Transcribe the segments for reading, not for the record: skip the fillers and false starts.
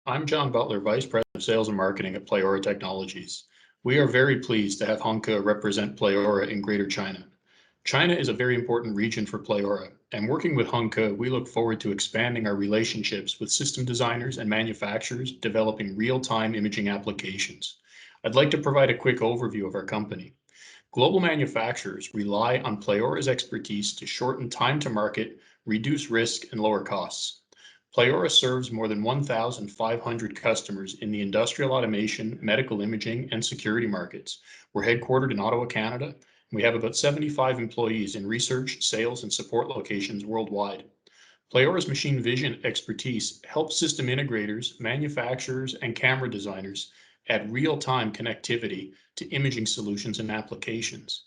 I'm John Butler, Vice President of Sales and Marketing at Pleora Technologies. We are very pleased to have Hongke represent Pleora in Greater China. China is a very important region for Pleora, and working with Hongke, we look forward to expanding our relationships with system designers and manufacturers developing real-time imaging applications. I'd like to provide a quick overview of our company. Global manufacturers rely on Pleora's expertise to shorten time to market, reduce risk, and lower costs. Pleora serves more than 1,500 customers in the industrial automation, medical imaging, and security markets. We're headquartered in Ottawa, Canada, and we have about 75 employees in research, sales, and support locations worldwide. Pleora's machine vision expertise helps system integrators, manufacturers, and camera designers add real-time connectivity to imaging solutions and applications.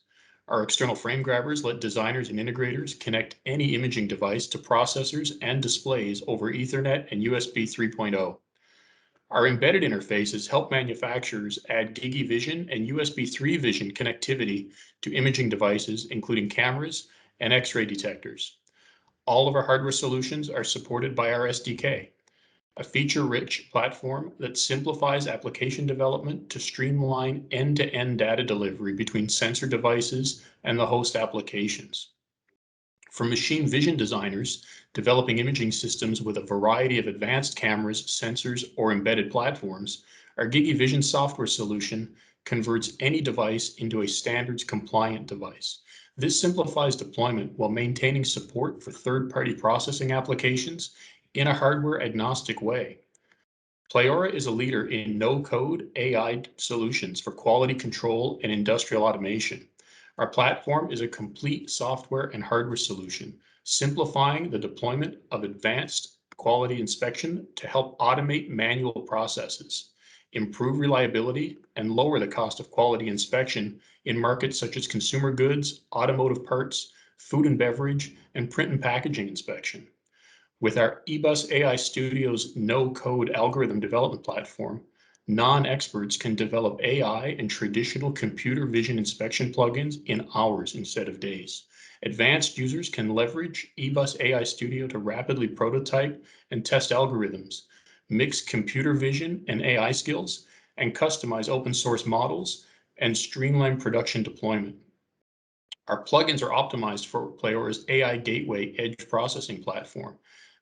Our external frame grabbers let designers and integrators connect any imaging device to processors and displays over Ethernet and USB 3.0. Our embedded interfaces help manufacturers add GigE vision and USB 3 vision connectivity to imaging devices, including cameras and X-ray detectors. All of our hardware solutions are supported by our SDK, a feature-rich platform that simplifies application development to streamline end-to-end data delivery between sensor devices and the host applications. For machine vision designers developing imaging systems with a variety of advanced cameras, sensors, or embedded platforms, our GigE Vision software solution converts any device into a standards-compliant device. This simplifies deployment while maintaining support for third-party processing applications in a hardware-agnostic way. Pleora is a leader in no-code AI solutions for quality control and industrial automation. Our platform is a complete software and hardware solution, simplifying the deployment of advanced quality inspection to help automate manual processes, improve reliability, and lower the cost of quality inspection in markets such as consumer goods, automotive parts, food and beverage, and print and packaging inspection. With our eBus AI Studio's no-code algorithm development platform, non-experts can develop AI and traditional computer vision inspection plugins in hours instead of days. Advanced users can leverage eBus AI Studio to rapidly prototype and test algorithms, mix computer vision and AI skills, and customize open source models and streamline production deployment. Our plugins are optimized for Pleora's AI Gateway edge processing platform.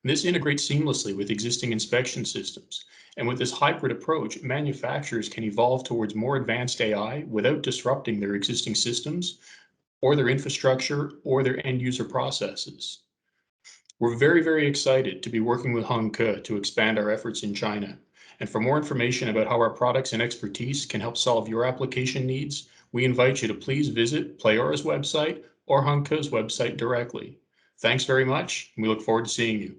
This integrates seamlessly with existing inspection systems. And with this hybrid approach, manufacturers can evolve towards more advanced AI without disrupting their existing systems or their infrastructure or their end user processes. We're very, very excited to be working with Hongke to expand our efforts in China. And for more information about how our products and expertise can help solve your application needs, we invite you to please visit Pleora's website or Hongke's website directly. Thanks very much, and we look forward to seeing you.